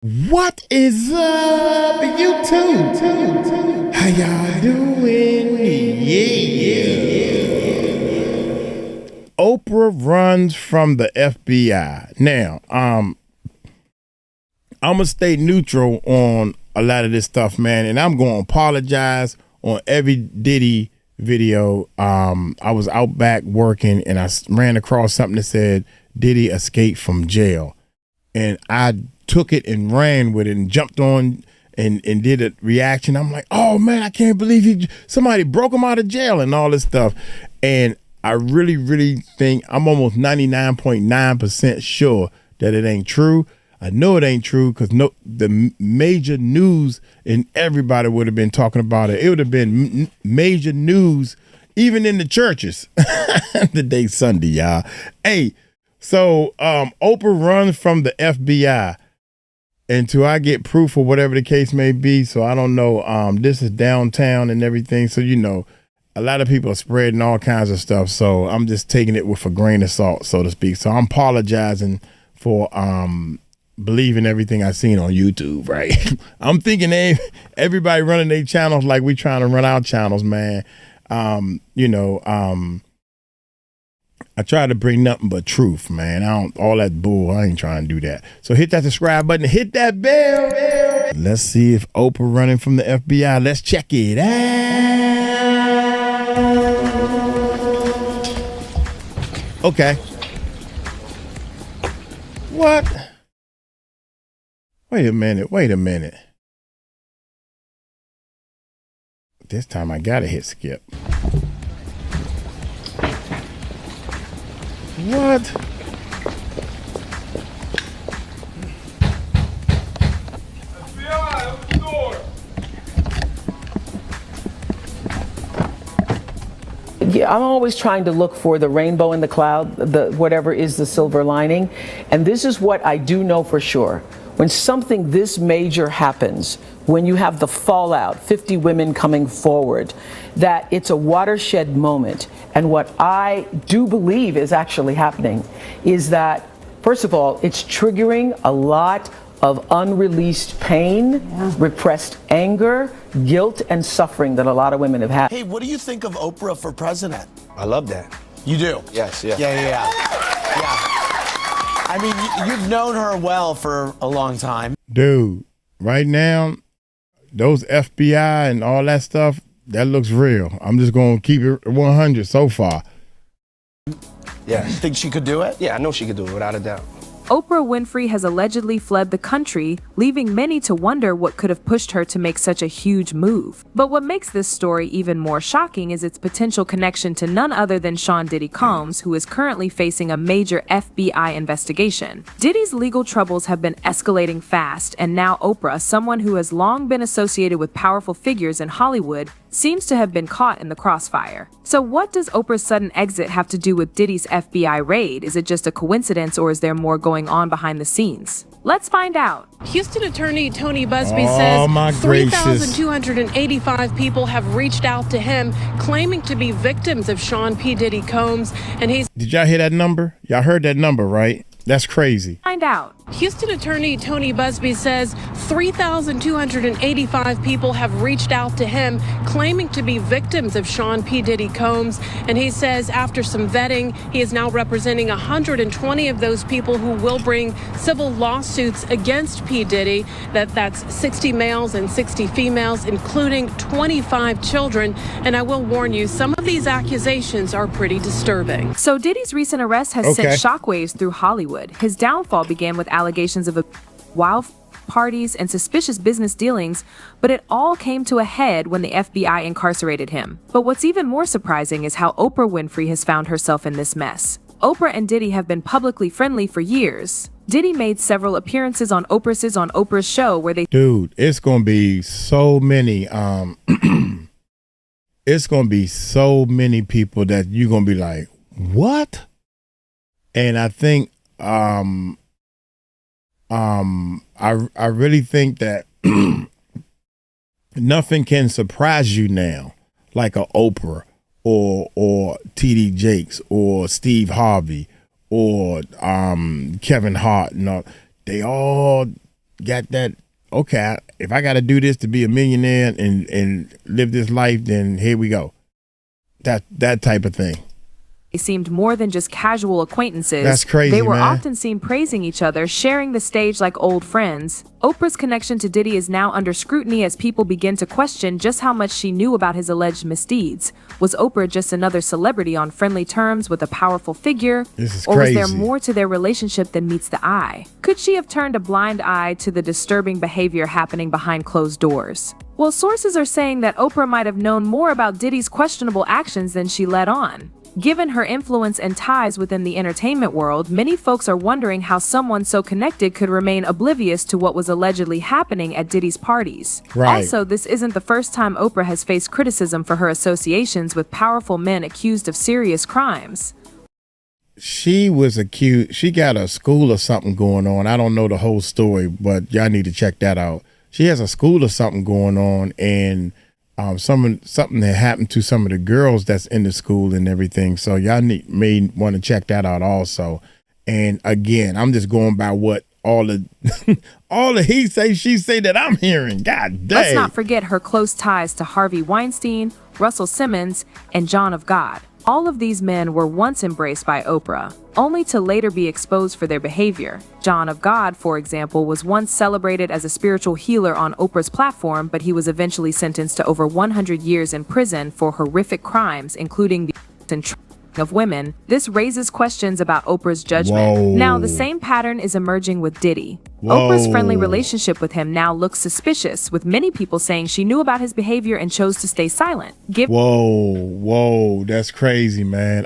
What is up, YouTube? How y'all doing? Yeah. Oprah runs from the FBI. Now, I'm gonna stay neutral on a lot of this stuff, man, and I'm gonna apologize on every Diddy video. I was out back working and I ran across something that said Diddy escaped from jail, and I took it and ran with it and jumped on and did a reaction. I'm like, oh man, I can't believe somebody broke him out of jail and all this stuff. And I really think, I'm almost 99.9% sure that it ain't true. I know it ain't true because the major news and everybody would have been talking about it. It would have been major news even in the churches. Today's Sunday, y'all. Hey, so Oprah runs from the FBI until I get proof or whatever the case may be. So I don't know. This is downtown and everything. So, you know, a lot of people are spreading all kinds of stuff. So I'm just taking it with a grain of salt, so to speak. So I'm apologizing for believing everything I seen on YouTube, right? I'm thinking everybody running their channels like we trying to run our channels, man. I try to bring nothing but truth, man. All that bull, I ain't trying to do that. So hit that subscribe button, hit that bell. Let's see if Oprah running from the FBI. Let's check it out. Okay. What? Wait a minute. This time I gotta hit skip. What? FBI, open the door. Yeah, I'm always trying to look for the rainbow in the cloud, whatever is the silver lining. And this is what I do know for sure. When something this major happens, when you have the fallout, 50 women coming forward, that it's a watershed moment. And what I do believe is actually happening is that, first of all, it's triggering a lot of unreleased pain, repressed anger, guilt, and suffering that a lot of women have had. Hey, what do you think of Oprah for president? I love that. You do? Yes, yeah. Yeah. I mean, you've known her well for a long time. Dude, right now, those FBI and all that stuff, that looks real. I'm just going to keep it 100 so far. Yes. Think she could do it? Yeah, I know she could do it without a doubt. Oprah Winfrey has allegedly fled the country, leaving many to wonder what could have pushed her to make such a huge move. But what makes this story even more shocking is its potential connection to none other than Sean Diddy Combs, who is currently facing a major FBI investigation. Diddy's legal troubles have been escalating fast, and now Oprah, someone who has long been associated with powerful figures in Hollywood, seems to have been caught in the crossfire. So what does Oprah's sudden exit have to do with Diddy's FBI raid? Is it just a coincidence, or is there more going on behind the scenes? Let's find out. Houston attorney Tony Busby says 3,285 people have reached out to him claiming to be victims of Sean P. Diddy Combs, and he's... Did y'all hear that number? Y'all heard that number, right? That's crazy. Find out. Houston attorney Tony Busby says 3,285 people have reached out to him claiming to be victims of Sean P. Diddy Combs. And he says after some vetting, he is now representing 120 of those people who will bring civil lawsuits against P. Diddy. That's 60 males and 60 females, including 25 children. And I will warn you, some of these accusations are pretty disturbing. So Diddy's recent arrest has sent shockwaves through Hollywood. His downfall began with allegations of wild parties and suspicious business dealings, but it all came to a head when the FBI incarcerated him. But what's even more surprising is how Oprah Winfrey has found herself in this mess. Oprah and Diddy have been publicly friendly for years. Diddy made several appearances on Oprah's show where they... Dude, it's going to be so many, it's going to be so many people that you're going to be like, what? And I think, I really think that nothing can surprise you now like a Oprah or T.D. Jakes or Steve Harvey or Kevin Hart. They all got that. Okay, if I got to do this to be a millionaire and live this life, then here we go. That type of thing. They seemed more than just casual acquaintances. That's crazy, They were man. often seen praising each other, sharing the stage like old friends. Oprah's connection to Diddy is now under scrutiny as people begin to question just how much she knew about his alleged misdeeds. Was Oprah just another celebrity on friendly terms with a powerful figure? This is or was there crazy. more to their relationship than meets the eye? Could she have turned a blind eye to the disturbing behavior happening behind closed doors? Well, sources are saying that Oprah might have known more about Diddy's questionable actions than she let on. Given her influence and ties within the entertainment world, many folks are wondering how someone so connected could remain oblivious to what was allegedly happening at Diddy's parties. Right. Also, this isn't the first time Oprah has faced criticism for her associations with powerful men accused of serious crimes. She was accused. She got a school or something going on. I don't know the whole story, but y'all need to check that out. She has a school or something going on, and something that happened to some of the girls that's in the school and everything. So y'all may want to check that out also. And again, I'm just going by what all the all the he say, she say that I'm hearing. God dang. Let's not forget her close ties to Harvey Weinstein, Russell Simmons, and John of God. All of these men were once embraced by Oprah, only to later be exposed for their behavior. John of God, for example, was once celebrated as a spiritual healer on Oprah's platform, but he was eventually sentenced to over 100 years in prison for horrific crimes, including the of women. This raises questions about Oprah's judgment. Whoa. Now, the same pattern is emerging with Diddy. Whoa. Oprah's friendly relationship with him now looks suspicious, with many people saying she knew about his behavior and chose to stay silent. Whoa, that's crazy, man.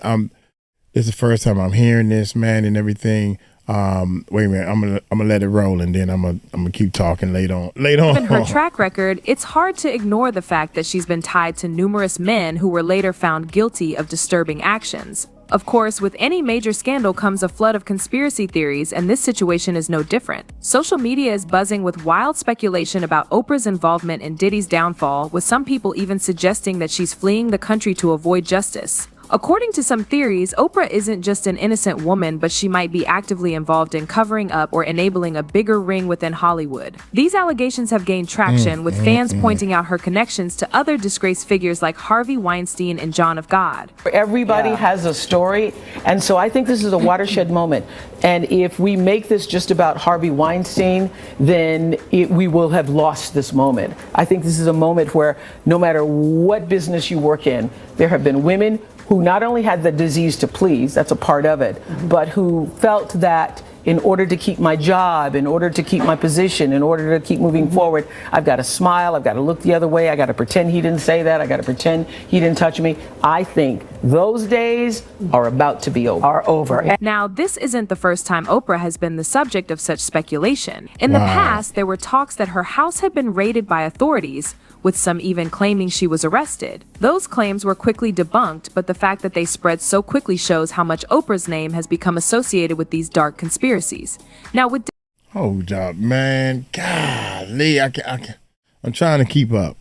This is the first time I'm hearing this, man, and everything. Wait a minute, I'm gonna let it roll, and then I'm gonna keep talking later on. Given her track record, it's hard to ignore the fact that she's been tied to numerous men who were later found guilty of disturbing actions. Of course, with any major scandal comes a flood of conspiracy theories, and this situation is no different. Social media is buzzing with wild speculation about Oprah's involvement in Diddy's downfall, with some people even suggesting that she's fleeing the country to avoid justice. According to some theories, Oprah isn't just an innocent woman, but she might be actively involved in covering up or enabling a bigger ring within Hollywood. These allegations have gained traction, with fans pointing out her connections to other disgraced figures like Harvey Weinstein and John of God. Everybody has a story, and so I think this is a watershed moment. And if we make this just about Harvey Weinstein, then we will have lost this moment. I think this is a moment where no matter what business you work in, there have been women who not only had the disease to please, that's a part of it, but who felt that in order to keep my job, in order to keep my position, in order to keep moving forward, I've got to smile, I've got to look the other way, I got to pretend he didn't say that, I got to pretend he didn't touch me. I think those days are about to be over. Now, this isn't the first time Oprah has been the subject of such speculation. In the past, there were talks that her house had been raided by authorities, with some even claiming she was arrested. Those claims were quickly debunked, but the fact that they spread so quickly shows how much Oprah's name has become associated with these dark conspiracies. Now, with Hold up, man. Golly, I'm trying to keep up.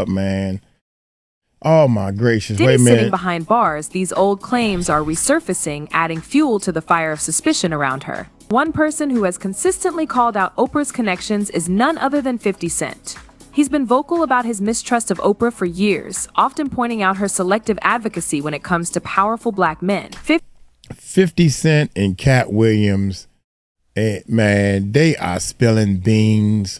Man. Oh my gracious! Diddy Wait a minute. sitting behind bars, these old claims are resurfacing, adding fuel to the fire of suspicion around her. One person who has consistently called out Oprah's connections is none other than 50 Cent. He's been vocal about his mistrust of Oprah for years, often pointing out her selective advocacy when it comes to powerful black men. 50 Cent and Cat Williams, man, they are spilling beans.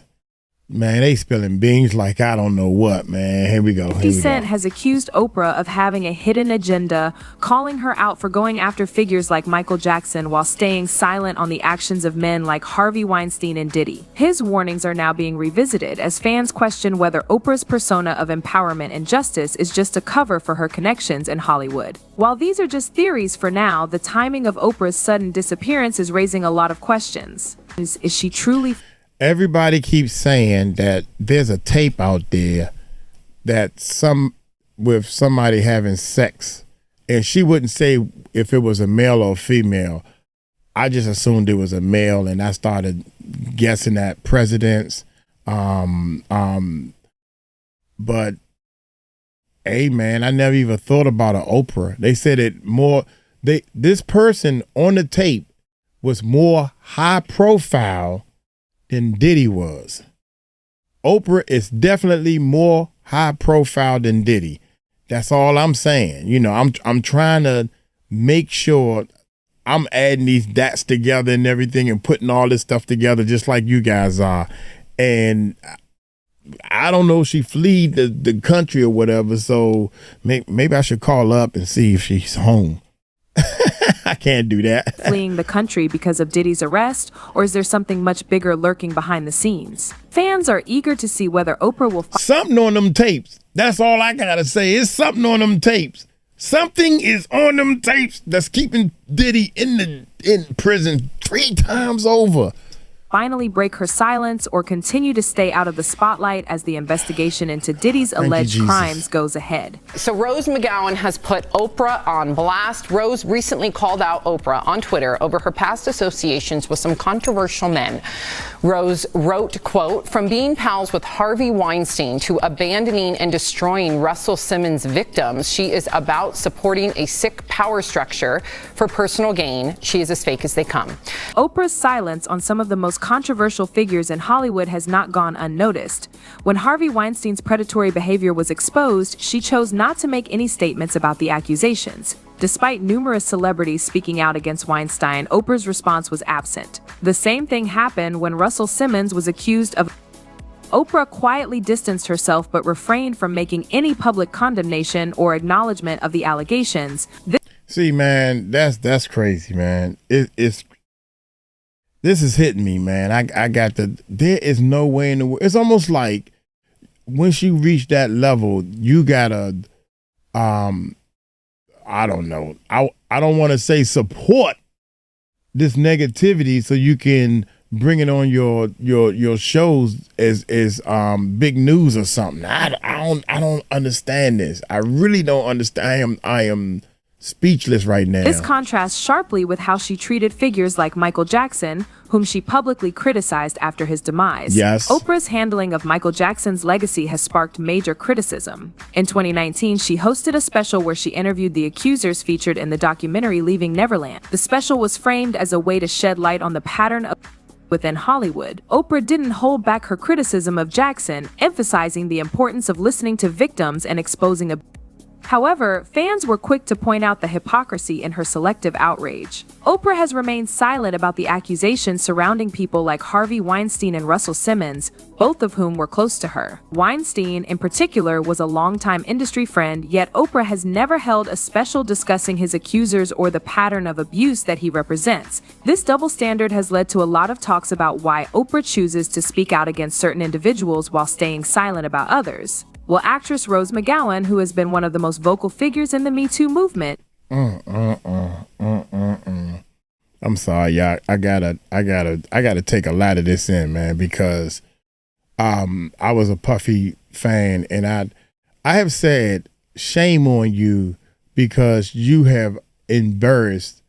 Man, they spilling beans like I don't know what, man. Here we go. 50 Cent has accused Oprah of having a hidden agenda, calling her out for going after figures like Michael Jackson while staying silent on the actions of men like Harvey Weinstein and Diddy. His warnings are now being revisited as fans question whether Oprah's persona of empowerment and justice is just a cover for her connections in Hollywood. While these are just theories for now, the timing of Oprah's sudden disappearance is raising a lot of questions. Is she truly... Everybody keeps saying that there's a tape out there that with somebody having sex, and she wouldn't say if it was a male or female. I just assumed it was a male, and I started guessing at presidents. But hey, man, I never even thought about an Oprah. They said it more. This person on the tape was more high profile than Diddy was. Oprah is definitely more high profile than Diddy. That's all I'm saying. You know, I'm trying to make sure I'm adding these dats together and everything and putting all this stuff together just like you guys are. And I don't know if she fled the country or whatever, so maybe I should call up and see if she's home. I can't do that. Fleeing the country because of Diddy's arrest, or is there something much bigger lurking behind the scenes? Fans are eager to see whether Oprah will something on them tapes. That's all I gotta say. It's something on them tapes. Something is on them tapes that's keeping Diddy in prison 3 times over. finally break her silence or continue to stay out of the spotlight as the investigation into Diddy's alleged crimes goes ahead. So Rose McGowan has put Oprah on blast. Rose recently called out Oprah on Twitter over her past associations with some controversial men. Rose wrote, quote, "From being pals with Harvey Weinstein to abandoning and destroying Russell Simmons' victims, she is about supporting a sick power structure for personal gain. She is as fake as they come." Oprah's silence on some of the most controversial figures in Hollywood has not gone unnoticed. When Harvey Weinstein's predatory behavior was exposed, she chose not to make any statements about the accusations. Despite numerous celebrities speaking out against Weinstein, Oprah's response was absent. The same thing happened when Russell Simmons was accused of. Oprah quietly distanced herself but refrained from making any public condemnation or acknowledgement of the allegations. See, man, that's crazy, man. This is hitting me, man. I got there is no way in the world. It's almost like when she reached that level, you gotta, I don't know. I don't want to say support this negativity so you can bring it on your shows as big news or something. I don't understand this. I really don't understand. I am speechless right now. This contrasts sharply with how she treated figures like Michael Jackson, whom she publicly criticized after his demise. Yes. Oprah's handling of Michael Jackson's legacy has sparked major criticism. In 2019, she hosted a special where she interviewed the accusers featured in the documentary Leaving Neverland. The special was framed as a way to shed light on the pattern of within Hollywood. Oprah didn't hold back her criticism of Jackson, emphasizing the importance of listening to victims and exposing a. However, fans were quick to point out the hypocrisy in her selective outrage. Oprah has remained silent about the accusations surrounding people like Harvey Weinstein and Russell Simmons, both of whom were close to her. Weinstein, in particular, was a longtime industry friend, yet Oprah has never held a special discussing his accusers or the pattern of abuse that he represents. This double standard has led to a lot of talks about why Oprah chooses to speak out against certain individuals while staying silent about others. Well, actress Rose McGowan, who has been one of the most vocal figures in the Me Too movement. I'm sorry, y'all. I gotta take a lot of this in, man, because I was a Puffy fan, and I have said shame on you because you have embarrassed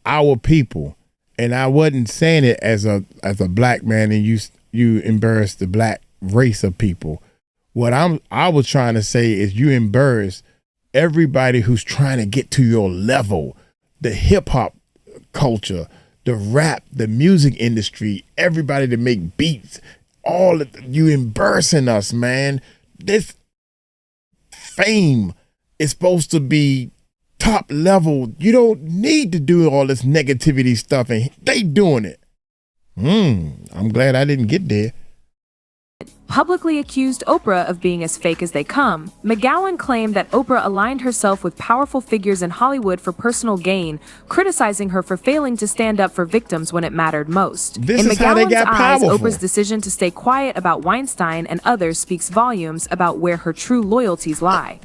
our people, and I wasn't saying it as a black man, and you embarrassed the black race of people. What I was trying to say is you embarrass everybody who's trying to get to your level, the hip hop culture, the rap, the music industry, everybody that make beats, you embarrassing us, man. This fame is supposed to be top level. You don't need to do all this negativity stuff, and they doing it. I'm glad I didn't get there. Publicly accused Oprah of being as fake as they come. McGowan claimed that Oprah aligned herself with powerful figures in Hollywood for personal gain, criticizing her for failing to stand up for victims when it mattered most. In McGowan's eyes, Oprah's decision to stay quiet about Weinstein and others speaks volumes about where her true loyalties lie.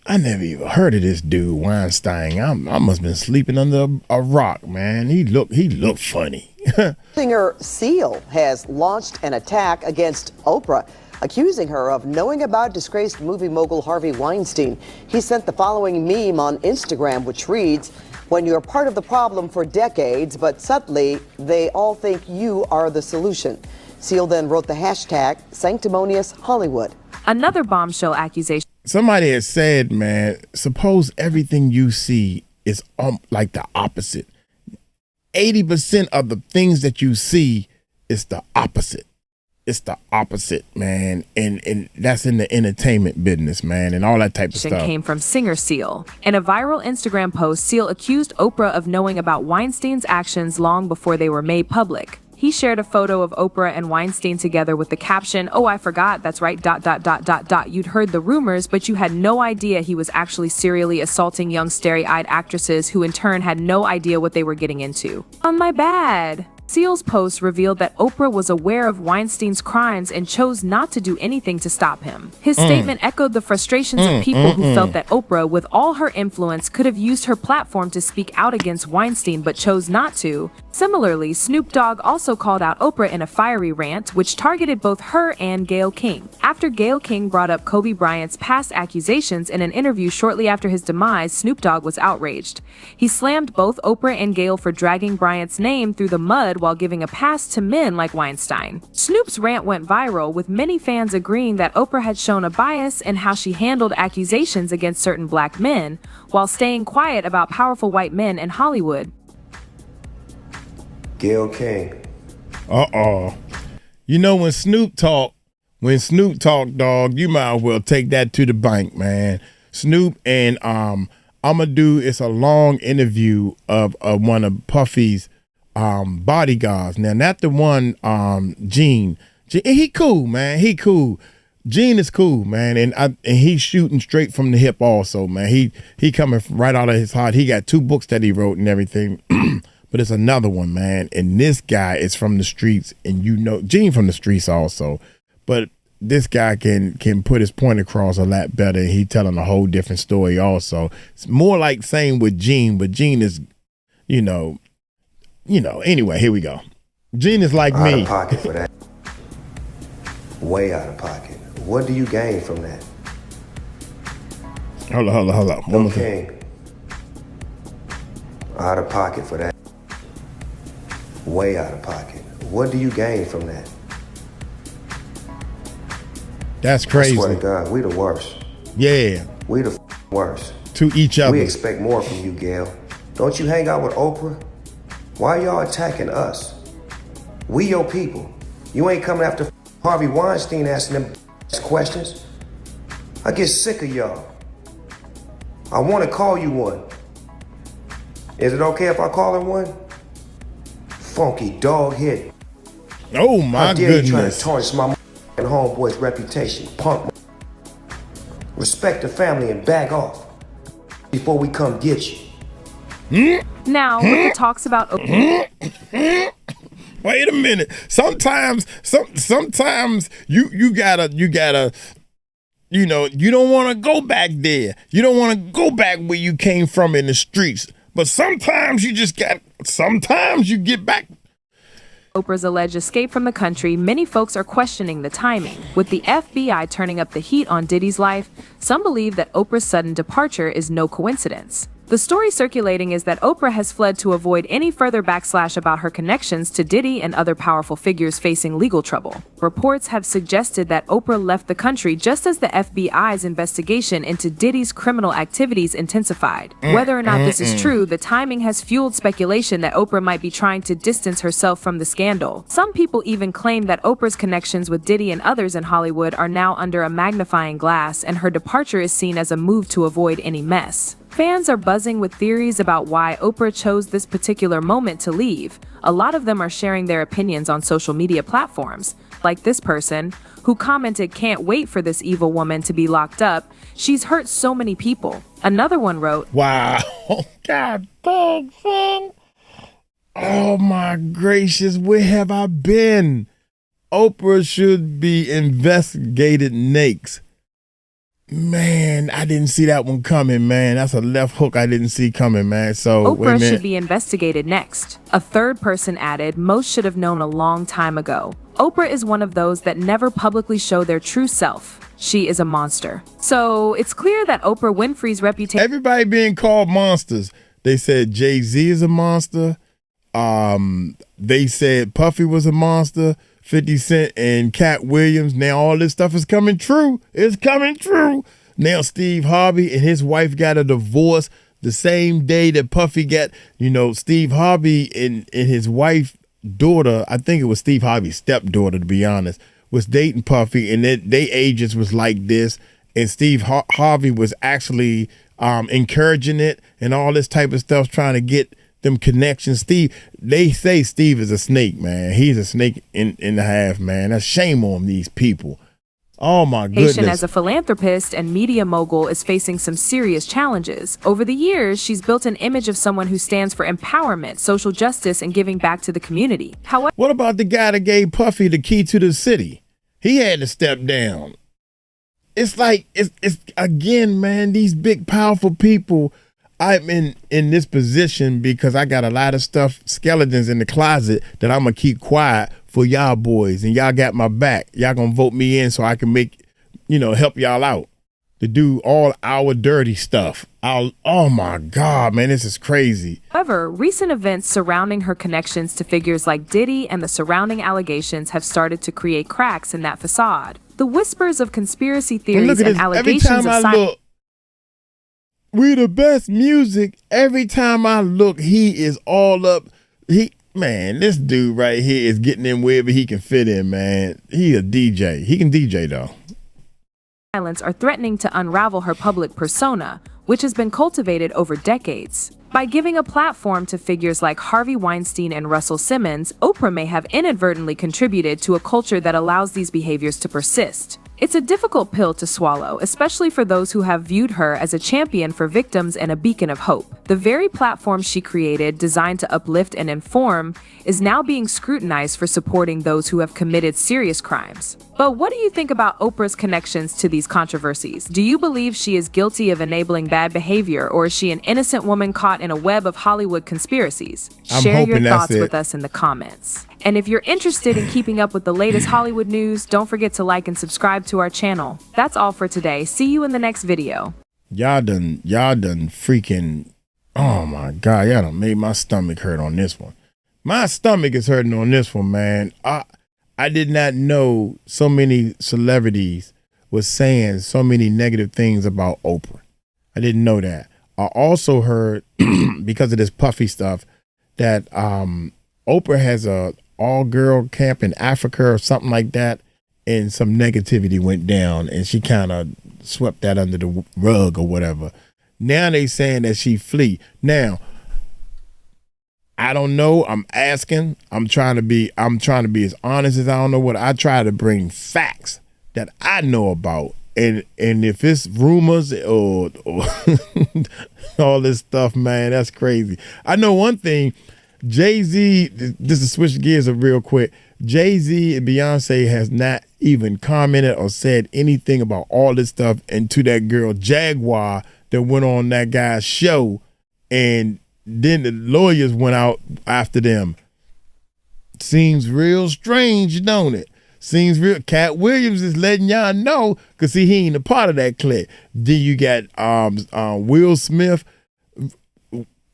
I never even heard of this dude Weinstein. I must have been sleeping under a rock, man. He looked funny. Singer Seal has launched an attack against Oprah, accusing her of knowing about disgraced movie mogul Harvey Weinstein. He sent the following meme on Instagram, which reads, "When you're part of the problem for decades, but suddenly they all think you are the solution." Seal then wrote the hashtag Sanctimonious Hollywood. Another bombshell accusation. Somebody has said, man, suppose everything you see is like the opposite. 80% of the things that you see it's the opposite. It's the opposite, man. And that's in the entertainment business, man, and all that type of stuff. Came from singer Seal. In a viral Instagram post, Seal accused Oprah of knowing about Weinstein's actions long before they were made public. He shared a photo of Oprah and Weinstein together with the caption, "Oh, I forgot, that's right, ... You'd heard the rumors, but you had no idea he was actually serially assaulting young starry-eyed actresses who in turn had no idea what they were getting into. On my bad." Seal's post revealed that Oprah was aware of Weinstein's crimes and chose not to do anything to stop him. His statement echoed the frustrations of people who felt that Oprah, with all her influence, could have used her platform to speak out against Weinstein but chose not to. Similarly, Snoop Dogg also called out Oprah in a fiery rant, which targeted both her and Gayle King. After Gayle King brought up Kobe Bryant's past accusations in an interview shortly after his demise, Snoop Dogg was outraged. He slammed both Oprah and Gayle for dragging Bryant's name through the mud while giving a pass to men like Weinstein. Snoop's rant went viral, with many fans agreeing that Oprah had shown a bias in how she handled accusations against certain black men, while staying quiet about powerful white men in Hollywood. Gayle King. You know, when Snoop talk, dog, you might as well take that to the bank, man. Snoop and it's a long interview of one of Puffy's bodyguards. Now, not the one Gene. He cool, man. He cool. Gene is cool, man, and he's shooting straight from the hip also, man. He coming right out of his heart. He got 2 books that he wrote and everything. But it's another one, man. And this guy is from the streets, and you know Gene from the streets also. But this guy can put his point across a lot better, and he telling a whole different story also. It's more like same with Gene, but Gene is, anyway, here we go. Gene is like me. Out of pocket for that. Way out of pocket. What do you gain from that? Hold up. One more thing. King. Out of pocket for that. Way out of pocket. What do you gain from that? That's crazy. I swear to God, we the worst. Yeah. We the worst. To each other. We expect more from you, Gayle. Don't you hang out with Oprah? Why y'all attacking us? We your people. You ain't coming after Harvey Weinstein asking them questions. I get sick of y'all. I want to call you one. Is it okay if I call her one? Funky dog hit. Oh my How dare you trying to goodness. tarnish my homeboy's reputation, punk. Respect the family and back off before we come get you. Now, with the talks about Wait a minute. Sometimes you gotta, you don't want to go back there. You don't want to go back where you came from in the streets. But sometimes you get back. Oprah's alleged escape from the country, many folks are questioning the timing. With the FBI turning up the heat on Diddy's life, some believe that Oprah's sudden departure is no coincidence. The story circulating is that Oprah has fled to avoid any further backslash about her connections to Diddy and other powerful figures facing legal trouble. Reports have suggested that Oprah left the country just as the FBI's investigation into Diddy's criminal activities intensified. Whether or not this is true, the timing has fueled speculation that Oprah might be trying to distance herself from the scandal. Some people even claim that Oprah's connections with Diddy and others in Hollywood are now under a magnifying glass, and her departure is seen as a move to avoid any mess. Fans are buzzing with theories about why Oprah chose this particular moment to leave. A lot of them are sharing their opinions on social media platforms, like this person, who commented, "Can't wait for this evil woman to be locked up. She's hurt so many people." Another one wrote, Wow. God dang, son. Oh my gracious, where have I been? Oprah should be investigated next. Man, I didn't see that one coming, man. That's a left hook I didn't see coming, man. So Oprah should be investigated next. A third person added, "Most should have known a long time ago. Oprah is one of those that never publicly show their true self. She is a monster." So it's clear that Oprah Winfrey's reputation... Everybody being called monsters. They said Jay-Z is a monster. They said Puffy was a monster. 50 Cent and Cat Williams. Now all this stuff is coming true. It's coming true. Now Steve Harvey and his wife got a divorce the same day that Puffy got, Steve Harvey and his wife daughter, I think it was Steve Harvey's stepdaughter, to be honest, was dating Puffy, and they ages was like this, and Steve Harvey was actually encouraging it and all this type of stuff, trying to get them connections. They say Steve is a snake, man. He's a snake in the half, man. That's shame on these people. Oh my goodness. As a philanthropist and media mogul is facing some serious challenges. Over the years, she's built an image of someone who stands for empowerment, social justice, and giving back to the community. However, what about the guy that gave Puffy the key to the city? He had to step down. It's like, it's again, man, these big, powerful people. I'm in this position because I got a lot of stuff, skeletons in the closet that I'm going to keep quiet for y'all boys, and y'all got my back. Y'all going to vote me in so I can help y'all out to do all our dirty stuff. Oh my God, man, this is crazy. However, recent events surrounding her connections to figures like Diddy and the surrounding allegations have started to create cracks in that facade. The whispers of conspiracy theories and allegations of we the best music. Every time I look, he is all up. Man, this dude right here is getting in wherever he can fit in, man. He a DJ. He can DJ, though. Violence are threatening to unravel her public persona, which has been cultivated over decades. By giving a platform to figures like Harvey Weinstein and Russell Simmons, Oprah may have inadvertently contributed to a culture that allows these behaviors to persist. It's a difficult pill to swallow, especially for those who have viewed her as a champion for victims and a beacon of hope. The very platform she created, designed to uplift and inform, is now being scrutinized for supporting those who have committed serious crimes. But what do you think about Oprah's connections to these controversies? Do you believe she is guilty of enabling bad behavior, or is she an innocent woman caught in a web of Hollywood conspiracies? Share your thoughts with us in the comments. And if you're interested in keeping up with the latest Hollywood news, don't forget to like and subscribe to our channel. That's all for today. See you in the next video. Y'all done freaking, oh my God, y'all done made my stomach hurt on this one. My stomach is hurting on this one, man. I did not know so many celebrities was saying so many negative things about Oprah. I didn't know that. I also heard, because of this Puffy stuff, that Oprah has a all-girl camp in Africa or something like that, and some negativity went down, and she kind of swept that under the rug or whatever. Now they saying that she flee. Now, I don't know. I'm asking. I'm trying to be as honest as I don't know what. I try to bring facts that I know about. And if it's rumors or all this stuff, man, that's crazy. I know one thing. Jay-Z, just to switch gears real quick, Jay-Z and Beyonce has not even commented or said anything about all this stuff, and to that girl Jaguar that went on that guy's show, and then the lawyers went out after them. Seems real strange, don't it? Seems real. Cat Williams is letting y'all know, because see, he ain't a part of that clique. Then you got Will Smith.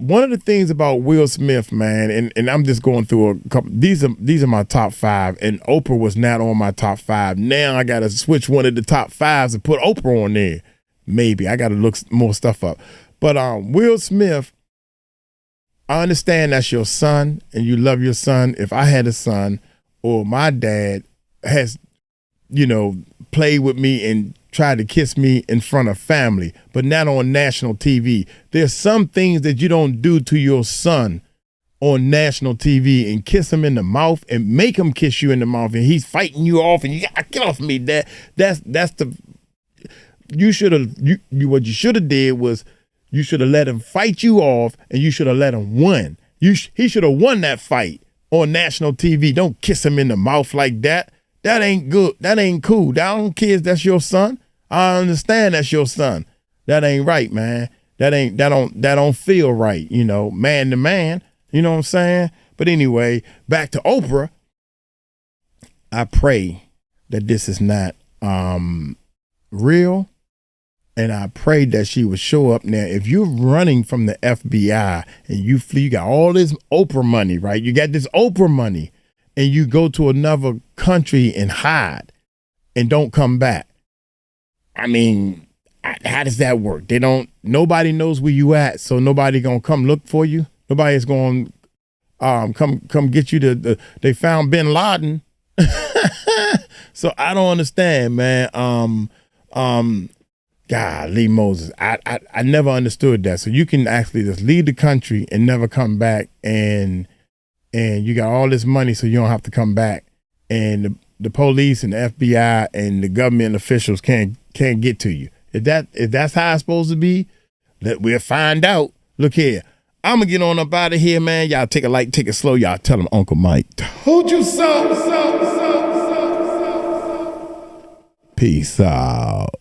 One of the things about Will Smith, man, and I'm just going through a couple. These are my top 5, and Oprah was not on my top 5. Now I got to switch one of the top 5s and put Oprah on there. Maybe I got to look more stuff up. But Will Smith, I understand that's your son and you love your son. If I had a son, or my dad has, played with me and tried to kiss me in front of family, but not on national TV. There's some things that you don't do to your son on national TV, and kiss him in the mouth and make him kiss you in the mouth, and he's fighting you off, and you gotta get off me. That's the what you should have did was you should have let him fight you off, and you should have let him win. He should have won that fight on national TV. Don't kiss him in the mouth like that. That ain't good. That ain't cool. I don't care if that's your son. I understand that's your son. That ain't right, man. That don't feel right, man to man. You know what I'm saying? But anyway, back to Oprah. I pray that this is not real. And I pray that she would show up. Now, if you're running from the FBI and you flee, you got all this Oprah money, right? You got this Oprah money, and you go to another country and hide and don't come back. I mean, how does that work? Nobody knows where you at, so nobody gonna come look for you. Nobody's going to come get you they found bin Laden. So I don't understand, man. God, Lee Moses, I never understood that. So you can actually just leave the country and never come back, and you got all this money, so you don't have to come back, and the police and the FBI and the government officials can't get to you. If that's how it's supposed to be, we'll find out. Look here, I'm gonna get on up out of here, man. Y'all take it light, take it slow. Y'all tell them Uncle Mike told you so. Peace out.